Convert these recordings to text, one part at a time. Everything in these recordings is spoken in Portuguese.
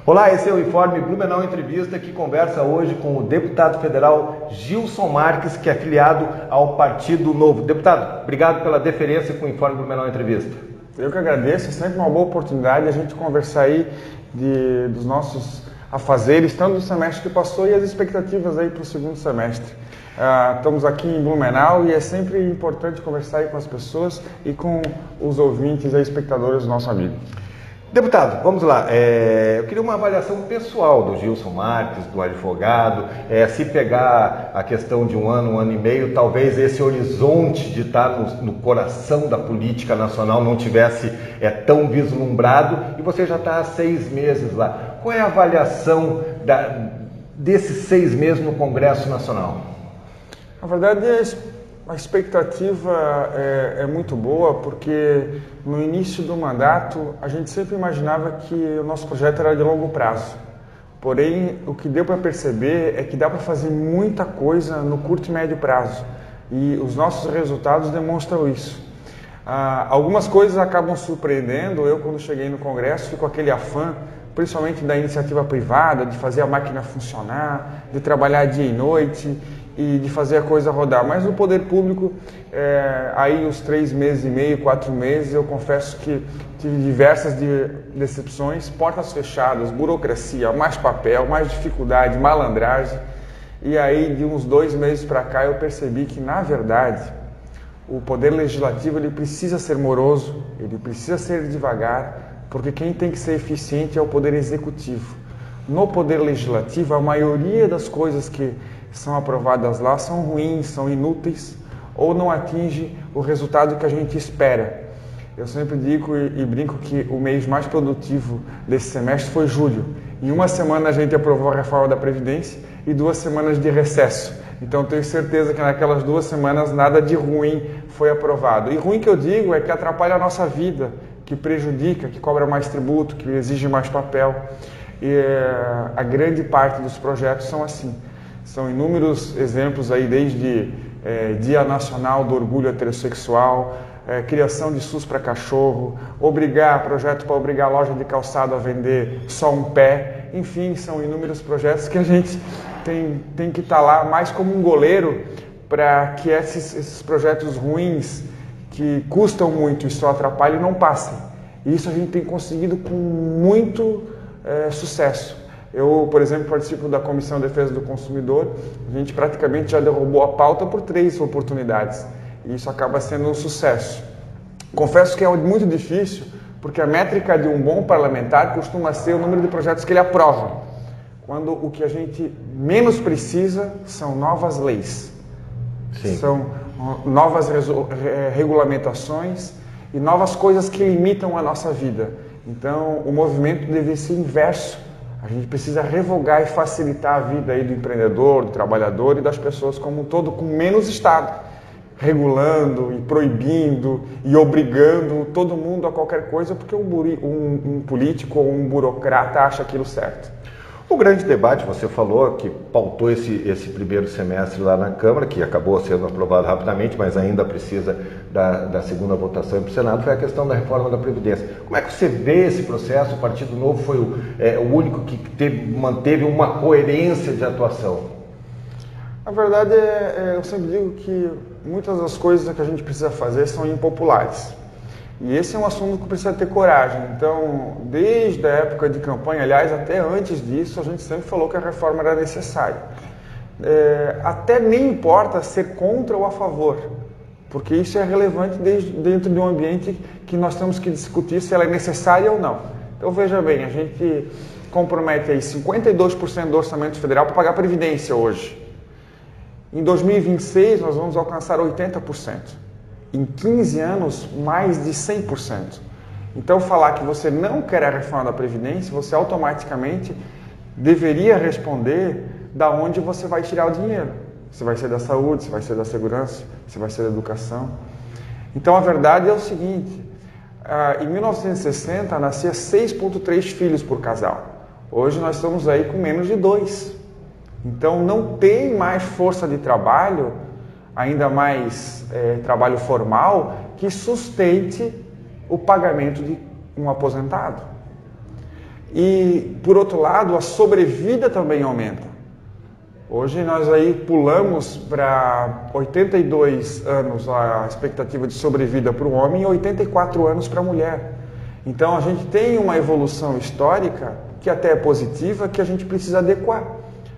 Olá, esse é o Informe Blumenau Entrevista, que conversa hoje com o deputado federal Gilson Marques, que é afiliado ao Partido Novo. Deputado, obrigado pela deferência com o Informe Blumenau Entrevista. Eu que agradeço, é sempre uma boa oportunidade a gente conversar aí dos nossos afazeres, tanto do semestre que passou e as expectativas aí para o segundo semestre. Estamos aqui em Blumenau e é sempre importante conversar aí com as pessoas e com os ouvintes e espectadores do nosso amigo. Deputado, vamos lá. Eu queria uma avaliação pessoal do Gilson Marques, do advogado. Se pegar a questão de um ano e meio, talvez esse horizonte de estar no coração da política nacional não tivesse tão vislumbrado, e você já está há 6 meses lá. Qual é a avaliação desses 6 meses no Congresso Nacional? Na verdade, a expectativa é muito boa, porque no início do mandato a gente sempre imaginava que o nosso projeto era de longo prazo. Porém, o que deu para perceber é que dá para fazer muita coisa no curto e médio prazo. E os nossos resultados demonstram isso. Algumas coisas acabam surpreendendo. Eu, quando cheguei no Congresso, fico com aquele afã, principalmente da iniciativa privada, de fazer a máquina funcionar, de trabalhar dia e noite e de fazer a coisa rodar. Mas no poder público, aí os 3 meses e meio, 4 meses, eu confesso que tive diversas decepções, portas fechadas, burocracia, mais papel, mais dificuldade, malandragem. E aí de uns 2 meses para cá eu percebi que, na verdade, o poder legislativo ele precisa ser moroso, ele precisa ser devagar, porque quem tem que ser eficiente é o poder executivo. No poder legislativo, a maioria das coisas que são aprovadas lá são ruins, são inúteis ou não atinge o resultado que a gente espera. Eu sempre digo e brinco que o mês mais produtivo desse semestre foi julho. Em uma semana a gente aprovou a reforma da Previdência e 2 semanas de recesso. Então tenho certeza que naquelas 2 semanas nada de ruim foi aprovado. E ruim que eu digo é que atrapalha a nossa vida, que prejudica, que cobra mais tributo, que exige mais papel. E a grande parte dos projetos são assim. São inúmeros exemplos aí, desde Dia Nacional do Orgulho Heterossexual, criação de SUS para cachorro, projeto para obrigar a loja de calçado a vender só um pé. Enfim, são inúmeros projetos que a gente tem que estar lá mais como um goleiro para que esses projetos ruins, que custam muito e só atrapalham, não passem. E isso a gente tem conseguido com muito sucesso. Eu, por exemplo, participo da Comissão de Defesa do Consumidor. A gente praticamente já derrubou a pauta por 3 oportunidades. E isso acaba sendo um sucesso. Confesso que é muito difícil, porque a métrica de um bom parlamentar costuma ser o número de projetos que ele aprova, quando o que a gente menos precisa são novas leis. Sim. São novas regulamentações e novas coisas que limitam a nossa vida. Então, o movimento deve ser inverso. A gente precisa revogar e facilitar a vida aí do empreendedor, do trabalhador e das pessoas como um todo, com menos Estado, regulando e proibindo e obrigando todo mundo a qualquer coisa, porque um político ou um burocrata acha aquilo certo. O grande debate, você falou, que pautou esse primeiro semestre lá na Câmara, que acabou sendo aprovado rapidamente, mas ainda precisa da segunda votação para o Senado, foi a questão da reforma da Previdência. Como é que você vê esse processo? O Partido Novo foi o único que manteve uma coerência de atuação. A verdade eu sempre digo que muitas das coisas que a gente precisa fazer são impopulares. E esse é um assunto que precisa ter coragem. Então, desde a época de campanha, aliás, até antes disso, a gente sempre falou que a reforma era necessária. Até nem importa ser contra ou a favor, porque isso é relevante dentro de um ambiente que nós temos que discutir se ela é necessária ou não. Então, veja bem, a gente compromete aí 52% do orçamento federal para pagar a Previdência hoje. Em 2026, nós vamos alcançar 80%. Em 15 anos, mais de 100%. Então, falar que você não quer a reforma da Previdência, você automaticamente deveria responder da onde você vai tirar o dinheiro. Se vai ser da saúde, se vai ser da segurança, se vai ser da educação. Então, a verdade é o seguinte, em 1960, nascia 6,3 filhos por casal. Hoje, nós estamos aí com menos de 2. Então, não tem mais força de trabalho, ainda mais trabalho formal, que sustente o pagamento de um aposentado. E, por outro lado, a sobrevida também aumenta. Hoje nós aí pulamos para 82 anos a expectativa de sobrevida para o homem e 84 anos para a mulher. Então a gente tem uma evolução histórica que até é positiva, que a gente precisa adequar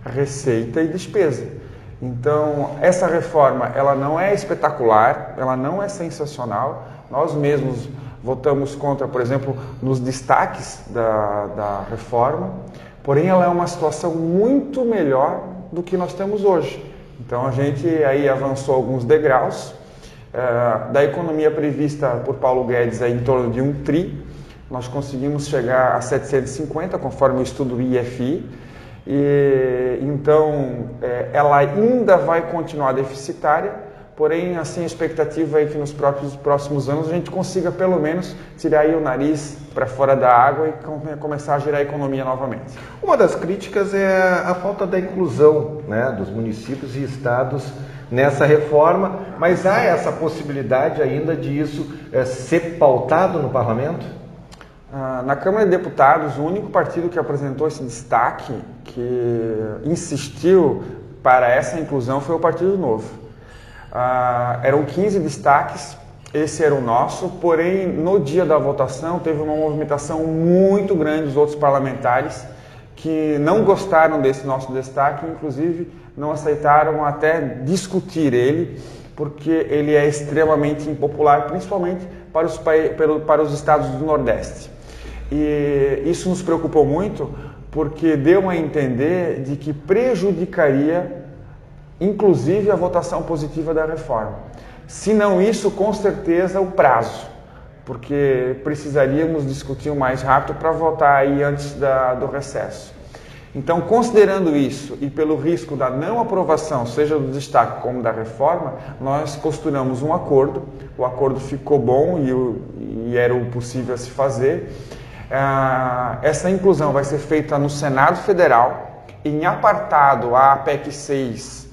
receita e despesa. Então essa reforma ela não é espetacular, ela não é sensacional. Nós mesmos votamos contra, por exemplo, nos destaques da reforma, porém ela é uma situação muito melhor do que nós temos hoje. Então a gente aí avançou alguns degraus, da economia prevista por Paulo Guedes em torno de 1 tri, nós conseguimos chegar a 750, conforme o estudo IFI, e então ela ainda vai continuar deficitária, porém assim a expectativa é que nos próximos anos a gente consiga pelo menos tirar aí o nariz para fora da água e começar a girar a economia novamente. Uma das críticas é a falta da inclusão, né, dos municípios e estados nessa reforma, mas há essa possibilidade ainda de isso ser pautado no parlamento? Na Câmara de Deputados, o único partido que apresentou esse destaque, que insistiu para essa inclusão, foi o Partido Novo. Eram 15 destaques, esse era o nosso, porém no dia da votação teve uma movimentação muito grande dos outros parlamentares que não gostaram desse nosso destaque, inclusive não aceitaram até discutir ele, porque ele é extremamente impopular, principalmente para os estados do Nordeste. E isso nos preocupou muito, porque deu a entender de que prejudicaria inclusive a votação positiva da reforma. Se não isso, com certeza o prazo, porque precisaríamos discutir o mais rápido para votar aí antes do recesso. Então, considerando isso e pelo risco da não aprovação, seja do destaque como da reforma, nós costuramos um acordo, o acordo ficou bom e era o possível a se fazer. Essa inclusão vai ser feita no Senado Federal, em apartado a PEC 6,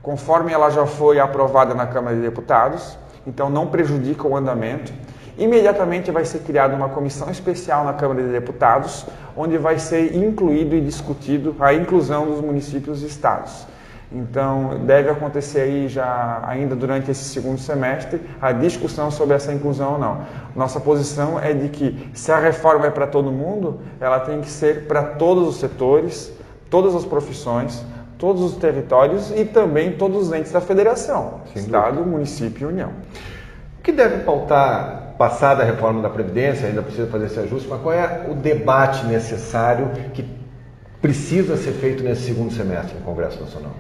conforme ela já foi aprovada na Câmara de Deputados, então não prejudica o andamento. Imediatamente vai ser criada uma comissão especial na Câmara de Deputados, onde vai ser incluído e discutido a inclusão dos municípios e estados. Então deve acontecer aí já ainda durante esse segundo semestre a discussão sobre essa inclusão ou não. Nossa posição é de que se a reforma é para todo mundo, ela tem que ser para todos os setores, todas as profissões, todos os territórios e também todos os entes da federação, Estado, município e União. O que deve pautar, passada a reforma da Previdência, ainda precisa fazer esse ajuste, mas qual é o debate necessário que precisa ser feito nesse segundo semestre no Congresso Nacional?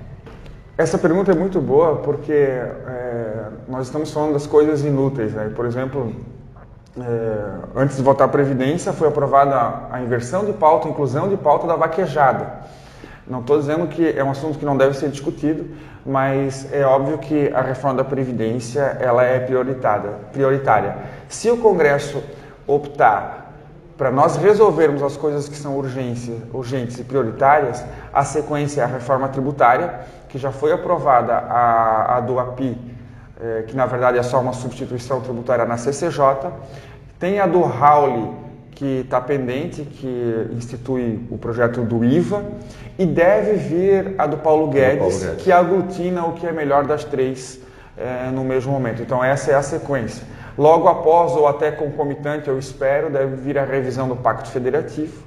Essa pergunta é muito boa porque nós estamos falando das coisas inúteis, né? Por exemplo, antes de votar a Previdência foi aprovada a inversão de pauta, a inclusão de pauta da vaquejada. Não estou dizendo que é um assunto que não deve ser discutido, mas é óbvio que a reforma da Previdência ela é prioritária. Se o Congresso optar para nós resolvermos as coisas que são urgentes e prioritárias, a sequência é a reforma tributária, que já foi aprovada a do API, que na verdade é só uma substituição tributária na CCJ, tem a do Rauli, que está pendente, que institui o projeto do IVA, e deve vir a do Paulo Guedes, que aglutina o que é melhor das três no mesmo momento. Então essa é a sequência. Logo após, ou até concomitante, eu espero, deve vir a revisão do Pacto Federativo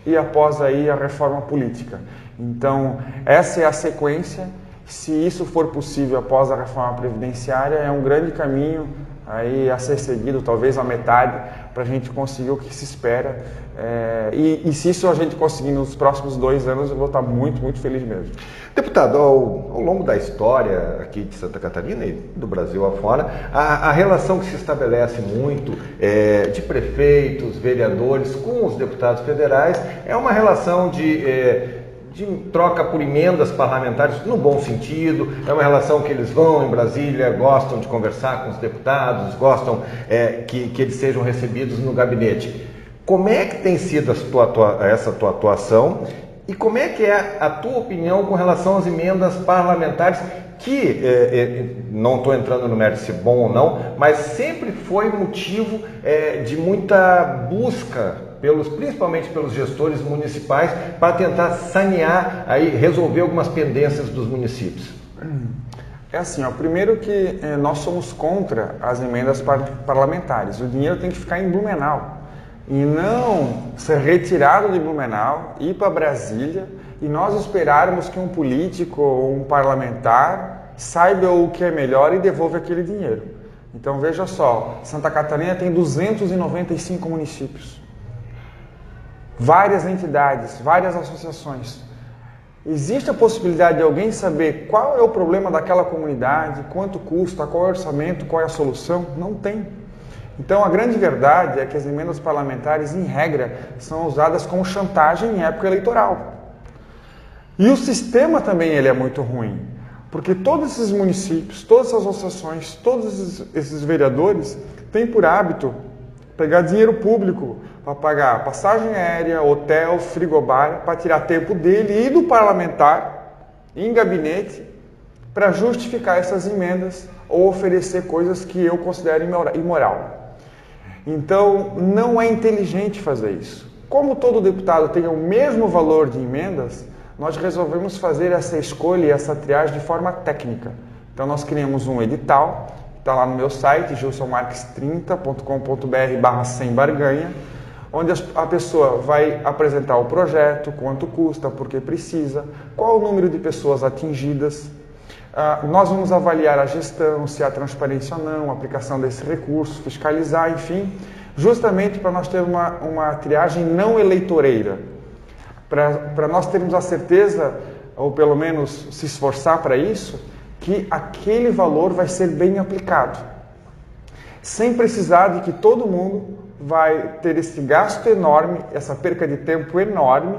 e após aí a reforma política. Então essa é a sequência. Se isso for possível após a reforma previdenciária, é um grande caminho aí a ser seguido, talvez a metade, para a gente conseguir o que se espera. E se isso a gente conseguir nos próximos 2 anos, eu vou estar muito, muito feliz mesmo. Deputado, ao longo da história aqui de Santa Catarina e do Brasil afora, a relação que se estabelece muito de prefeitos, vereadores com os deputados federais é uma relação de troca por emendas parlamentares no bom sentido, é uma relação que eles vão em Brasília, gostam de conversar com os deputados, gostam que eles sejam recebidos no gabinete. Como é que tem sido essa tua atuação e como é que é a tua opinião com relação às emendas parlamentares que, não estou entrando no mérito se bom ou não, mas sempre foi motivo de muita busca principalmente pelos gestores municipais, para tentar sanear, aí, resolver algumas pendências dos municípios? É assim, ó, primeiro que nós somos contra as emendas parlamentares. O dinheiro tem que ficar em Blumenau e não ser retirado de Blumenau, ir para Brasília e nós esperarmos que um político ou um parlamentar saiba o que é melhor e devolva aquele dinheiro. Então veja só, Santa Catarina tem 295 municípios, várias entidades, várias associações. Existe a possibilidade de alguém saber qual é o problema daquela comunidade, quanto custa, qual é o orçamento, qual é a solução? Não tem. Então a grande verdade é que as emendas parlamentares, em regra, são usadas como chantagem em época eleitoral. E o sistema também ele é muito ruim, porque todos esses municípios, todas essas associações, todos esses vereadores têm por hábito pegar dinheiro público para pagar passagem aérea, hotel, frigobar, para tirar tempo dele e do parlamentar em gabinete para justificar essas emendas ou oferecer coisas que eu considero imoral. Então, não é inteligente fazer isso. Como todo deputado tem o mesmo valor de emendas, nós resolvemos fazer essa escolha e essa triagem de forma técnica. Então, nós criamos um edital, está lá no meu site, gilsonmarques30.com.br/sem barganha, onde a pessoa vai apresentar o projeto, quanto custa, por que precisa, qual o número de pessoas atingidas. Nós vamos avaliar a gestão, se há transparência ou não, a aplicação desse recurso, fiscalizar, enfim, justamente para nós termos uma triagem não eleitoreira, para nós termos a certeza, ou pelo menos se esforçar para isso, que aquele valor vai ser bem aplicado, sem precisar de que todo mundo vai ter esse gasto enorme, essa perca de tempo enorme,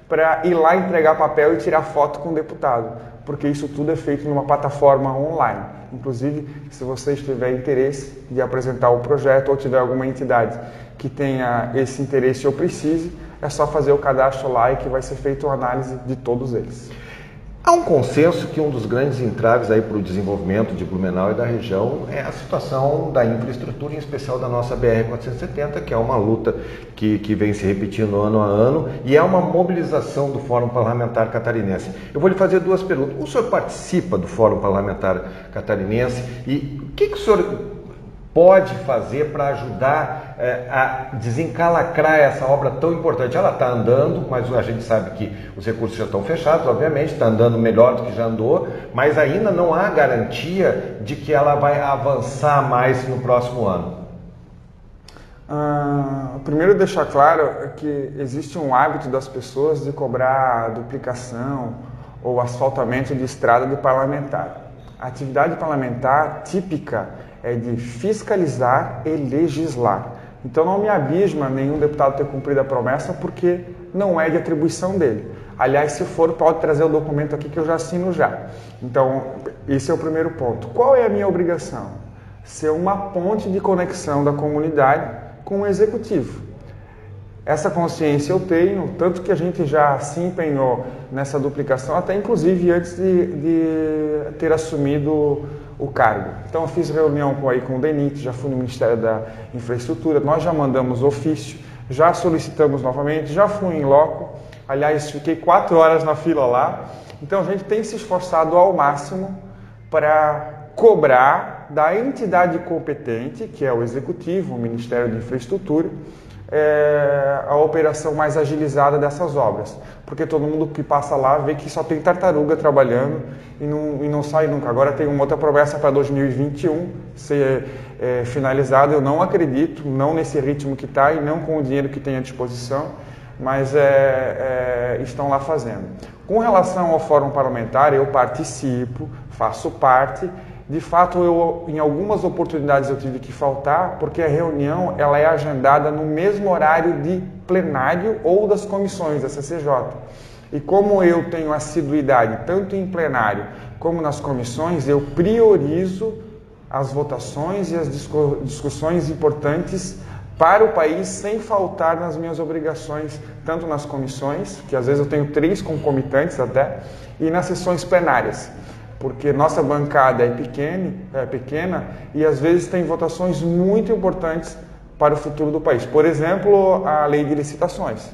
para ir lá entregar papel e tirar foto com o deputado, porque isso tudo é feito numa plataforma online. Inclusive, se você tiver interesse de apresentar o projeto ou tiver alguma entidade que tenha esse interesse ou precise, é só fazer o cadastro lá e que vai ser feita uma análise de todos eles. Há um consenso que um dos grandes entraves aí para o desenvolvimento de Blumenau e da região é a situação da infraestrutura, em especial da nossa BR-470, que é uma luta que vem se repetindo ano a ano e é uma mobilização do Fórum Parlamentar Catarinense. Eu vou lhe fazer duas perguntas. O senhor participa do Fórum Parlamentar Catarinense e o que o senhor pode fazer para ajudar a desencalacrar essa obra tão importante? Ela está andando, mas a gente sabe que os recursos já estão fechados, obviamente, está andando melhor do que já andou, mas ainda não há garantia de que ela vai avançar mais no próximo ano. Primeiro deixar claro que existe um hábito das pessoas de cobrar duplicação ou asfaltamento de estrada de parlamentar. A atividade parlamentar típica é de fiscalizar e legislar. Então não me abisma nenhum deputado ter cumprido a promessa, porque não é de atribuição dele. Aliás, se for, pode trazer o documento aqui que eu já assino já. Então, esse é o primeiro ponto. Qual é a minha obrigação? Ser uma ponte de conexão da comunidade com o executivo. Essa consciência eu tenho, tanto que a gente já se empenhou nessa duplicação, até inclusive antes de ter assumido o cargo. Então eu fiz reunião com o DENIT, já fui no Ministério da Infraestrutura, nós já mandamos ofício, já solicitamos novamente, já fui em loco, aliás fiquei 4 horas na fila lá. Então a gente tem se esforçado ao máximo para cobrar da entidade competente, que é o Executivo, o Ministério da Infraestrutura, a operação mais agilizada dessas obras, porque todo mundo que passa lá vê que só tem tartaruga trabalhando e não sai nunca. Agora tem uma outra promessa para 2021 ser finalizada. Eu não acredito, não nesse ritmo que está e não com o dinheiro que tem à disposição, mas estão lá fazendo. Com relação ao Fórum Parlamentar, eu participo, faço parte. De fato, em algumas oportunidades eu tive que faltar, porque a reunião ela é agendada no mesmo horário de plenário ou das comissões da CCJ. E como eu tenho assiduidade tanto em plenário como nas comissões, eu priorizo as votações e as discussões importantes para o país, sem faltar nas minhas obrigações, tanto nas comissões, que às vezes eu tenho 3 concomitantes até, e nas sessões plenárias. Porque nossa bancada é pequena e às vezes tem votações muito importantes para o futuro do país. Por exemplo, a lei de licitações.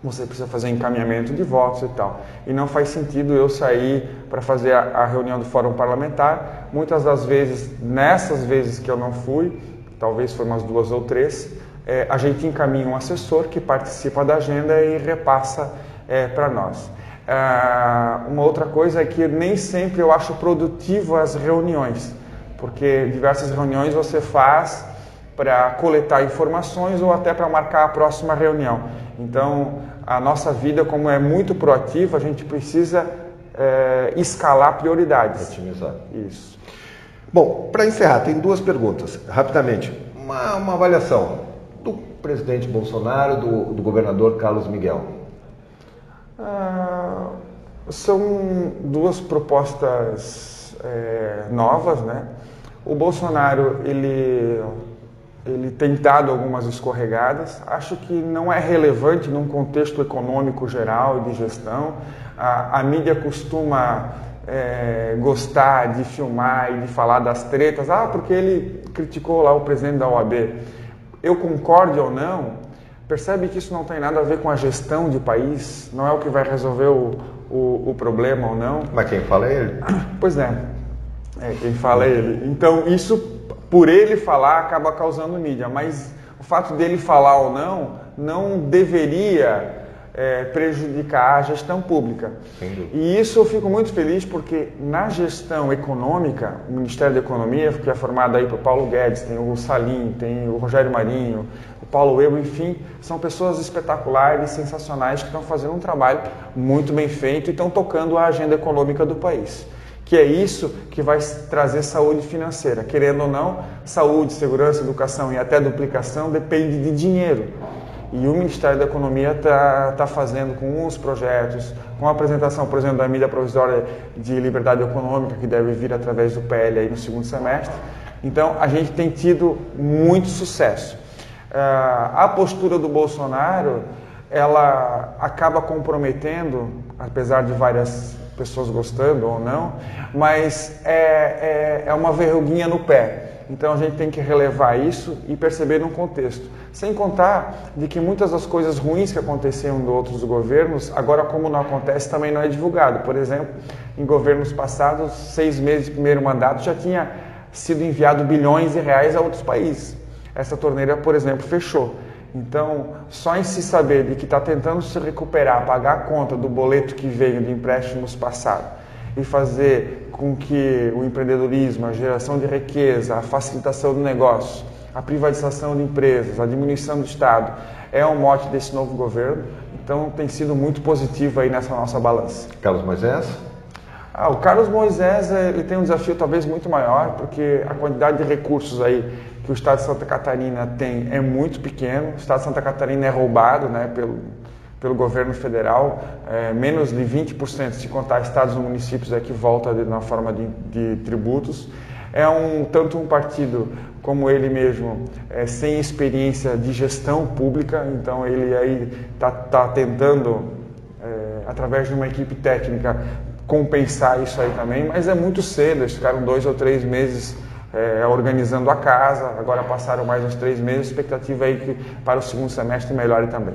Você precisa fazer encaminhamento de votos e tal. E não faz sentido eu sair para fazer a reunião do Fórum Parlamentar. Muitas das vezes, nessas vezes que eu não fui, talvez foi umas 2 ou 3, a gente encaminha um assessor que participa da agenda e repassa para nós. Uma outra coisa é que nem sempre eu acho produtivo as reuniões, porque diversas reuniões você faz para coletar informações ou até para marcar a próxima reunião. Então, a nossa vida, como é muito proativa, a gente precisa escalar prioridades. Otimizar. Isso. Bom, para encerrar, tem 2 perguntas, rapidamente. Uma avaliação do presidente Bolsonaro, do governador Carlos Miguel. São 2 propostas novas, né? O Bolsonaro, ele tem dado algumas escorregadas. Acho que não é relevante num contexto econômico geral e de gestão. A mídia costuma gostar de filmar e de falar das tretas. Porque ele criticou lá o presidente da OAB. Eu concorde ou não, percebe que isso não tem nada a ver com a gestão de país, não é o que vai resolver o problema ou não. Mas quem fala é ele? Pois quem fala é ele. Então, isso, por ele falar, acaba causando mídia, mas o fato dele falar ou não deveria prejudicar a gestão pública. E isso eu fico muito feliz porque na gestão econômica, o Ministério da Economia, que é formado aí por Paulo Guedes, tem o Salim, tem o Rogério Marinho, o Paulo Ebo, enfim, são pessoas espetaculares, sensacionais, que estão fazendo um trabalho muito bem feito e estão tocando a agenda econômica do país. Que é isso que vai trazer saúde financeira. Querendo ou não, saúde, segurança, educação e até duplicação depende de dinheiro. E o Ministério da Economia está fazendo com uns projetos, com a apresentação, por exemplo, da medida provisória de liberdade econômica, que deve vir através do PL aí no 2º semestre. Então, a gente tem tido muito sucesso. A postura do Bolsonaro, ela acaba comprometendo, apesar de várias pessoas gostando ou não, mas é uma verruguinha no pé. Então a gente tem que relevar isso e perceber num contexto. Sem contar de que muitas das coisas ruins que aconteciam em outros governos, agora como não acontece, também não é divulgado. Por exemplo, em governos passados, 6 meses de primeiro mandato, já tinha sido enviado bilhões de reais a outros países. Essa torneira, por exemplo, fechou. Então, só em se saber de que está tentando se recuperar, pagar a conta do boleto que veio de empréstimos passados e fazer com que o empreendedorismo, a geração de riqueza, a facilitação do negócio, a privatização de empresas, a diminuição do Estado, é um mote desse novo governo. Então, tem sido muito positivo aí nessa nossa balança. Carlos Moisés? O Carlos Moisés ele tem um desafio talvez muito maior, porque a quantidade de recursos aí que o Estado de Santa Catarina tem é muito pequeno. O Estado de Santa Catarina é roubado, né, pelo governo federal, menos de 20%, se contar estados e municípios, que volta na forma de tributos. Tanto um partido como ele mesmo, sem experiência de gestão pública, então ele aí está tentando, através de uma equipe técnica, compensar isso aí também, mas é muito cedo, eles ficaram 2 ou 3 meses organizando a casa, agora passaram mais uns 3 meses, a expectativa é que para o 2º semestre melhore também.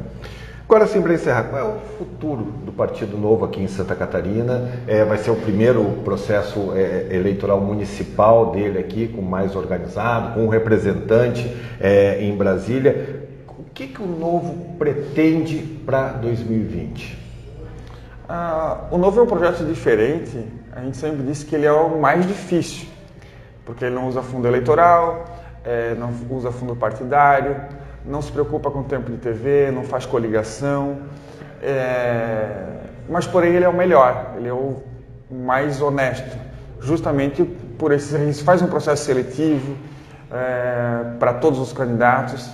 Agora sim, para encerrar, qual é o futuro do Partido Novo aqui em Santa Catarina? Vai ser o primeiro processo eleitoral municipal dele aqui, com mais organizado, com um representante em Brasília. O que o Novo pretende para 2020? O Novo é um projeto diferente. A gente sempre disse que ele é o mais difícil, porque ele não usa fundo eleitoral, não usa fundo partidário, não se preocupa com o tempo de TV, não faz coligação, mas porém ele é o melhor, ele é o mais honesto, justamente por esses. A gente faz um processo seletivo para todos os candidatos.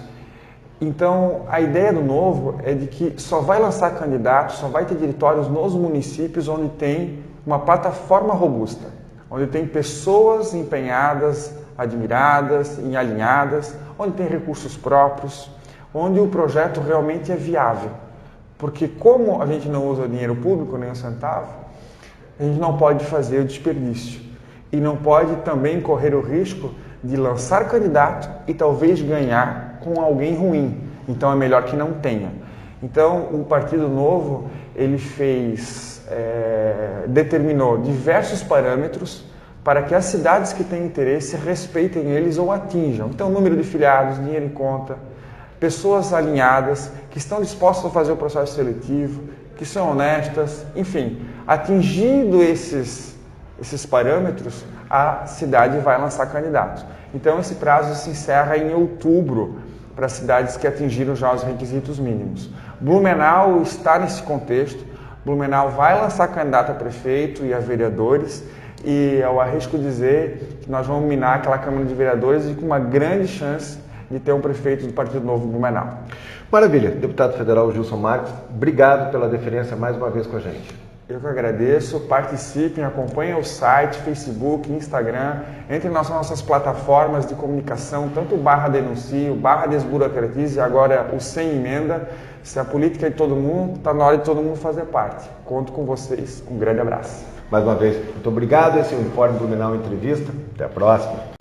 Então, a ideia do Novo é de que só vai lançar candidatos, só vai ter diretórios nos municípios onde tem uma plataforma robusta, onde tem pessoas empenhadas, admiradas e alinhadas, onde tem recursos próprios, onde o projeto realmente é viável. Porque como a gente não usa dinheiro público, nem um centavo, a gente não pode fazer o desperdício. E não pode também correr o risco de lançar candidato e talvez ganhar com alguém ruim, então é melhor que não tenha. Então o Partido Novo ele determinou diversos parâmetros para que as cidades que têm interesse respeitem eles ou atinjam. Então número de filiados, dinheiro em conta, pessoas alinhadas, que estão dispostas a fazer o processo seletivo, que são honestas, enfim, atingindo esses parâmetros, a cidade vai lançar candidatos. Então esse prazo se encerra em outubro para as cidades que atingiram já os requisitos mínimos. Blumenau está nesse contexto. Blumenau vai lançar candidato a prefeito e a vereadores e eu arrisco dizer que nós vamos minar aquela Câmara de Vereadores e com uma grande chance de ter um prefeito do Partido Novo Blumenau. Maravilha. Deputado federal Gilson Marques, obrigado pela deferência mais uma vez com a gente. Eu que agradeço, participem, acompanhem o site, Facebook, Instagram, entrem nas nossas plataformas de comunicação, tanto o /denuncie, o /desburocratize e agora o sem emenda. Se a política é de todo mundo, está na hora de todo mundo fazer parte. Conto com vocês, um grande abraço. Mais uma vez, muito obrigado. Esse é o Informe Blumenau Entrevista. Até a próxima.